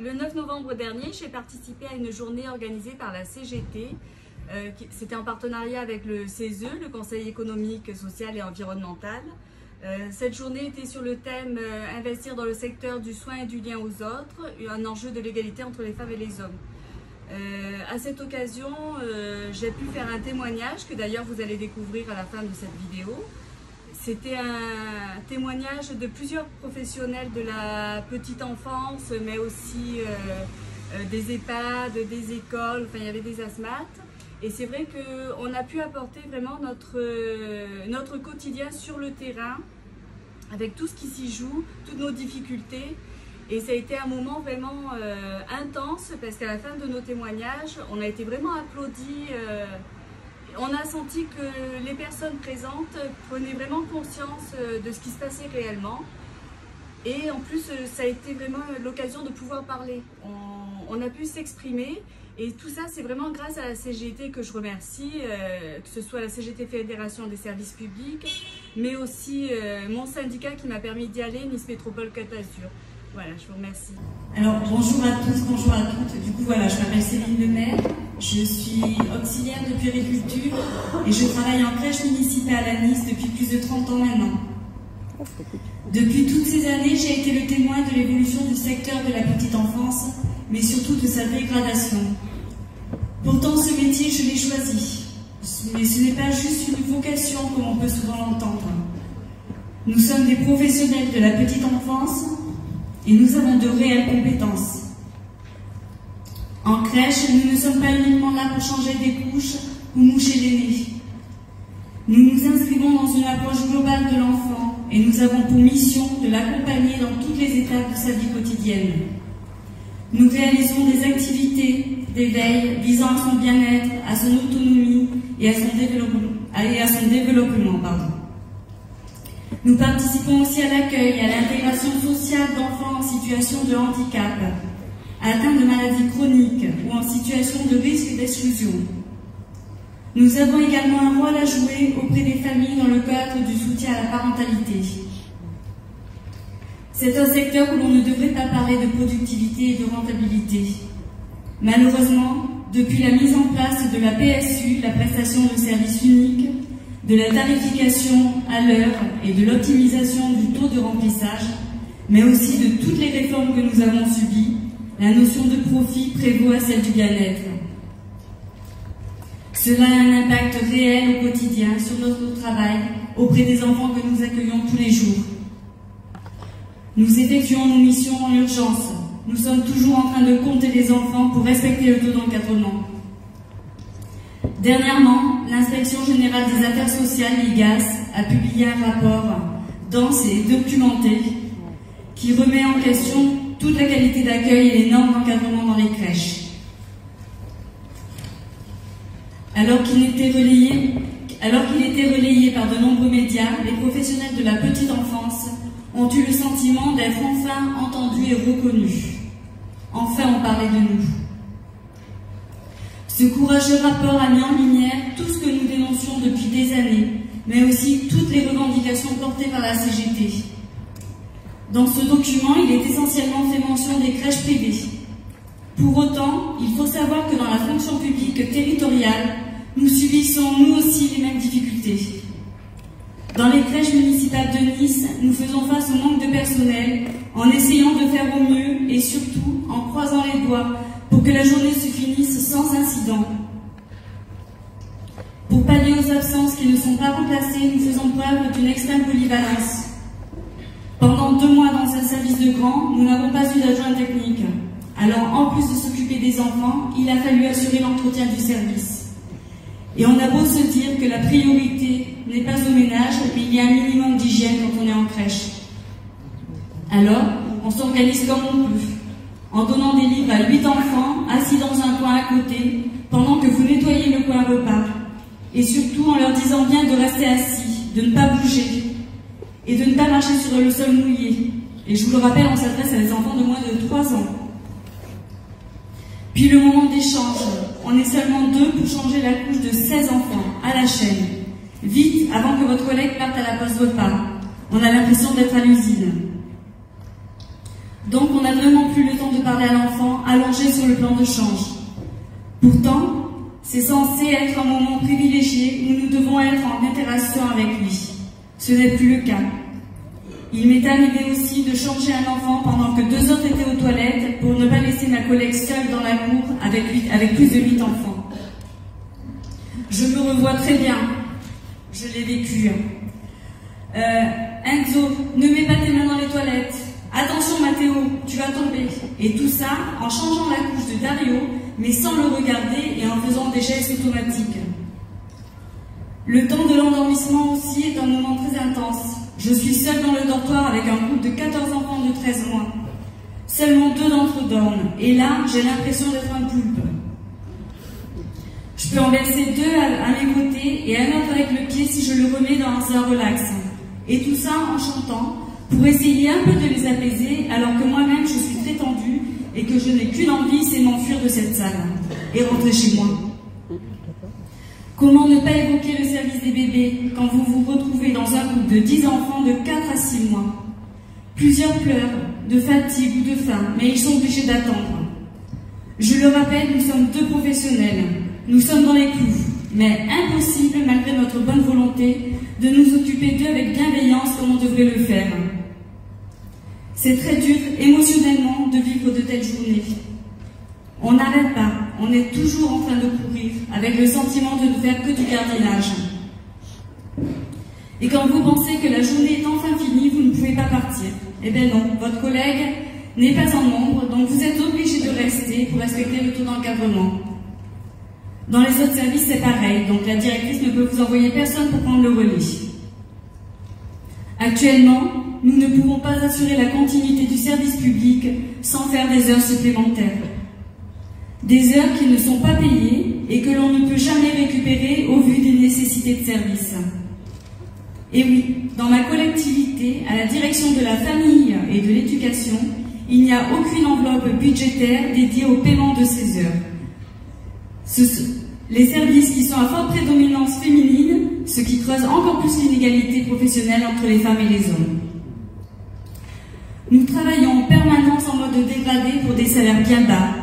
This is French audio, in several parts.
Le 9 novembre dernier, j'ai participé à une journée organisée par la CGT. C'était en partenariat avec le CESE, le Conseil économique, social et environnemental. Cette journée était sur le thème « Investir dans le secteur du soin et du lien aux autres, un enjeu de l'égalité entre les femmes et les hommes ». À cette occasion, j'ai pu faire un témoignage que d'ailleurs vous allez découvrir à la fin de cette vidéo. C'était un témoignage de plusieurs professionnels de la petite enfance, mais aussi des EHPAD, des écoles, enfin il y avait des asthmates. Et c'est vrai qu'on a pu apporter vraiment notre quotidien sur le terrain, avec tout ce qui s'y joue, toutes nos difficultés. Et ça a été un moment vraiment intense, parce qu'à la fin de nos témoignages, on a été vraiment applaudis. On a senti que les personnes présentes prenaient vraiment conscience de ce qui se passait réellement. Et en plus, ça a été vraiment l'occasion de pouvoir parler. On a pu s'exprimer. Et tout ça, c'est vraiment grâce à la CGT que je remercie, que ce soit la CGT Fédération des services publics, mais aussi mon syndicat qui m'a permis d'y aller, Nice Métropole Côte d'Azur. Voilà, je vous remercie. Alors, bonjour à tous, bonjour à toutes. Du coup, voilà, je m'appelle Céline Lemaire, je suis auxiliaire de puériculture et je travaille en crèche municipale à Nice depuis plus de 30 ans maintenant. Depuis toutes ces années, j'ai été le témoin de l'évolution du secteur de la petite enfance, mais surtout de sa dégradation. Pourtant, ce métier, je l'ai choisi. Mais ce n'est pas juste une vocation, comme on peut souvent l'entendre. Nous sommes des professionnels de la petite enfance, et nous avons de réelles compétences. En crèche, nous ne sommes pas uniquement là pour changer des couches ou moucher les nez. Nous nous inscrivons dans une approche globale de l'enfant et nous avons pour mission de l'accompagner dans toutes les étapes de sa vie quotidienne. Nous réalisons des activités d'éveil visant à son bien-être, à son autonomie et à son développement. Nous participons aussi à l'accueil et à l'intégration sociale d'enfants en situation de handicap, atteints de maladies chroniques ou en situation de risque d'exclusion. Nous avons également un rôle à jouer auprès des familles dans le cadre du soutien à la parentalité. C'est un secteur où l'on ne devrait pas parler de productivité et de rentabilité. Malheureusement, depuis la mise en place de la PSU, la prestation de service unique, de la tarification à l'heure et de l'optimisation du taux de remplissage, mais aussi de toutes les réformes que nous avons subies, la notion de profit prévaut à celle du bien-être. Cela a un impact réel au quotidien sur notre travail auprès des enfants que nous accueillons tous les jours. Nous effectuons nos missions en urgence. Nous sommes toujours en train de compter les enfants pour respecter le taux d'encadrement. Dernièrement, l'Inspection générale des affaires sociales, l'IGAS, a publié un rapport dense et documenté qui remet en question toute la qualité d'accueil et les normes d'encadrement dans les crèches. Alors qu'il était relayé par de nombreux médias, les professionnels de la petite enfance ont eu le sentiment d'être enfin entendus et reconnus. Enfin, on parlait de nous. Ce courageux rapport a mis en lumière tout ce que nous dénoncions depuis des années, mais aussi toutes les revendications portées par la CGT. Dans ce document, il est essentiellement fait mention des crèches privées. Pour autant, il faut savoir que dans la fonction publique territoriale, nous subissons nous aussi les mêmes difficultés. Dans les crèches municipales de Nice, nous faisons face au manque de personnel en essayant de faire au mieux et surtout en croisant les doigts pour que la journée se finisse sans incident. Pour pallier aux absences qui ne sont pas remplacées, nous faisons preuve d'une extrême polyvalence. Pendant 2 mois dans un service de grand, nous n'avons pas eu d'adjoint technique. Alors, en plus de s'occuper des enfants, il a fallu assurer l'entretien du service. Et on a beau se dire que la priorité n'est pas au ménage, mais il y a un minimum d'hygiène quand on est en crèche. Alors, on s'organise comme on peut, en donnant des livres à 8 enfants, assis dans un coin à côté, pendant que vous nettoyez le coin repas. Et surtout en leur disant bien de rester assis, de ne pas bouger, et de ne pas marcher sur le sol mouillé. Et je vous le rappelle, on s'adresse à des enfants de moins de 3 ans. Puis le moment d'échange, on est seulement 2 pour changer la couche de 16 enfants, à la chaîne. Vite, avant que votre collègue parte à la pause repas. On a l'impression d'être à l'usine. Donc on n'a vraiment plus le temps de parler à l'enfant allongé sur le plan de change. Pourtant, c'est censé être un moment privilégié où nous devons être en interaction avec lui. Ce n'est plus le cas. Il m'est arrivé aussi de changer un enfant pendant que 2 autres étaient aux toilettes pour ne pas laisser ma collègue seule dans la cour avec plus de 8 enfants. Je me revois très bien. Je l'ai vécu. Enzo, ne mets pas tes mains dans les toilettes. Attention Mathéo, tu vas tomber. Et tout ça en changeant la couche de Dario, mais sans le regarder et en faisant des gestes automatiques. Le temps de l'endormissement aussi est un moment très intense. Je suis seule dans le dortoir avec un groupe de 14 enfants de 13 mois. Seulement 2 d'entre eux dorment. Et là, j'ai l'impression d'être un poulpe. Je peux en verser 2 à mes côtés et un autre avec le pied si je le remets dans un relax. Et tout ça en chantant, pour essayer un peu de les apaiser, alors que moi-même je suis très tendue et que je n'ai qu'une envie, c'est m'enfuir de cette salle et rentrer chez moi. Comment ne pas évoquer le service des bébés quand vous vous retrouvez dans un groupe de 10 enfants de 4 à 6 mois? Plusieurs pleurent, de fatigue ou de faim, mais ils sont obligés d'attendre. Je le rappelle, nous sommes 2 professionnels. Nous sommes dans les clous, mais impossible, malgré notre bonne volonté, de nous occuper d'eux avec bienveillance comme on devrait le faire. C'est très dur émotionnellement de vivre de telles journées. On n'arrête pas, on est toujours en train de courir, avec le sentiment de ne faire que du gardiennage. Et quand vous pensez que la journée est enfin finie, vous ne pouvez pas partir. Eh bien non, votre collègue n'est pas en nombre, donc vous êtes obligé de rester pour respecter le taux d'encadrement. Dans les autres services, c'est pareil, donc la directrice ne peut vous envoyer personne pour prendre le relais. Actuellement, nous ne pouvons pas assurer la continuité du service public sans faire des heures supplémentaires. Des heures qui ne sont pas payées et que l'on ne peut jamais récupérer au vu des nécessités de service. Et oui, dans ma collectivité, à la direction de la famille et de l'éducation, il n'y a aucune enveloppe budgétaire dédiée au paiement de ces heures. Les services qui sont à forte prédominance féminine, ce qui creuse encore plus l'inégalité professionnelle entre les femmes et les hommes. Nous travaillons en permanence en mode dégradé pour des salaires bien bas.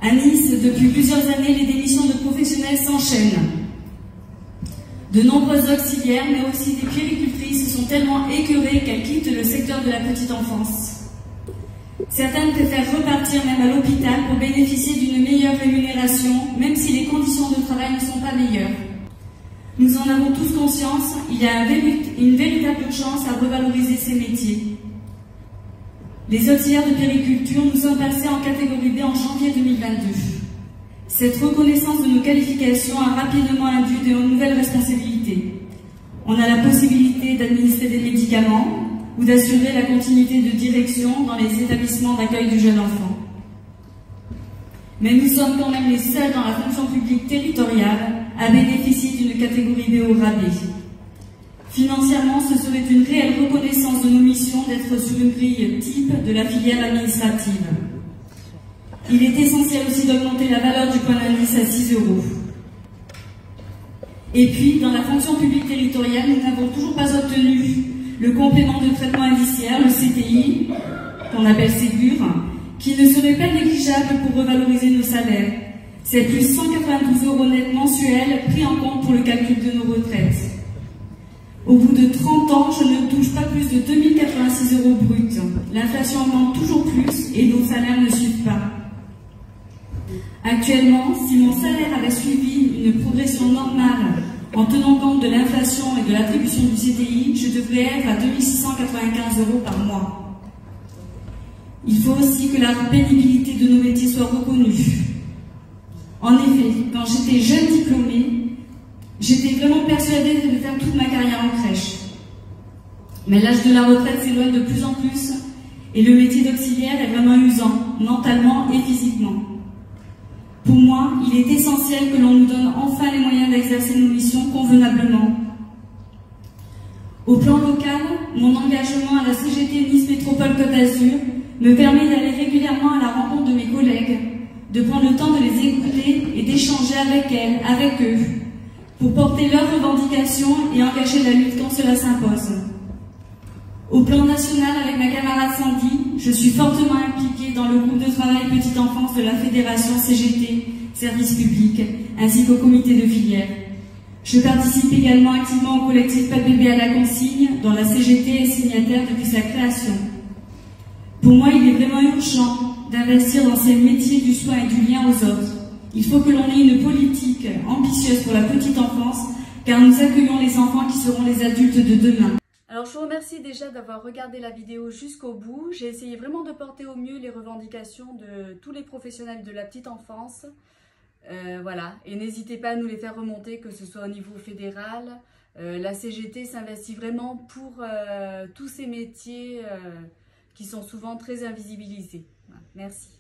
À Nice, depuis plusieurs années, les démissions de professionnels s'enchaînent. De nombreuses auxiliaires, mais aussi des puéricultrices sont tellement écœurées qu'elles quittent le secteur de la petite enfance. Certaines préfèrent repartir même à l'hôpital pour bénéficier d'une meilleure rémunération, même si les conditions de travail ne sont pas meilleures. Nous en avons tous conscience, il y a une véritable urgence à revaloriser ces métiers. Les auxiliaires de puériculture, nous sommes passés en catégorie B en janvier 2022. Cette reconnaissance de nos qualifications a rapidement induit de nouvelles responsabilités. On a la possibilité d'administrer des médicaments ou d'assurer la continuité de direction dans les établissements d'accueil du jeune enfant. Mais nous sommes quand même les seuls dans la fonction publique territoriale à bénéficier d'une catégorie B au rabais. Financièrement, ce serait une réelle reconnaissance de nos missions d'être sur une grille type de la filière administrative. Il est essentiel aussi d'augmenter la valeur du point d'indice à 6 €. Et puis, dans la fonction publique territoriale, nous n'avons toujours pas obtenu le complément de traitement indiciaire, le CTI, qu'on appelle Ségur, qui ne serait pas négligeable pour revaloriser nos salaires. C'est plus 192 € net mensuels pris en compte pour le calcul de nos retraites. Au bout de 30 ans, je ne touche pas plus de 2086 € bruts. L'inflation augmente toujours plus et nos salaires ne suivent pas. Actuellement, si mon salaire avait suivi une progression normale en tenant compte de l'inflation et de l'attribution du CTI, je devrais être à 2695 € par mois. Il faut aussi que la pénibilité de nos métiers soit reconnue. En effet, quand j'étais jeune diplômée, j'étais vraiment persuadée de faire toute ma carrière en crèche. Mais l'âge de la retraite s'éloigne de plus en plus et le métier d'auxiliaire est vraiment usant, mentalement et physiquement. Pour moi, il est essentiel que l'on nous donne enfin les moyens d'exercer nos missions convenablement. Au plan local, mon engagement à la CGT Nice Métropole Côte d'Azur me permet d'aller régulièrement à la rencontre de mes collègues, de prendre le temps de les écouter et d'échanger avec elles, avec eux, pour porter leurs revendications et engager la lutte quand cela s'impose. Au plan national, avec ma camarade Sandy, je suis fortement impliquée dans le groupe de travail Petite Enfance de la Fédération CGT, Service Public, ainsi qu'au comité de filière. Je participe également activement au collectif Pas de bébé à la consigne, dont la CGT est signataire depuis sa création. Pour moi, il est vraiment urgent d'investir dans ces métiers du soin et du lien aux autres. Il faut que l'on ait une politique ambitieuse pour la petite enfance, car nous accueillons les enfants qui seront les adultes de demain. Alors je vous remercie déjà d'avoir regardé la vidéo jusqu'au bout. J'ai essayé vraiment de porter au mieux les revendications de tous les professionnels de la petite enfance. Voilà, et n'hésitez pas à nous les faire remonter, que ce soit au niveau fédéral. La CGT s'investit vraiment pour tous ces métiers qui sont souvent très invisibilisés. Voilà, merci.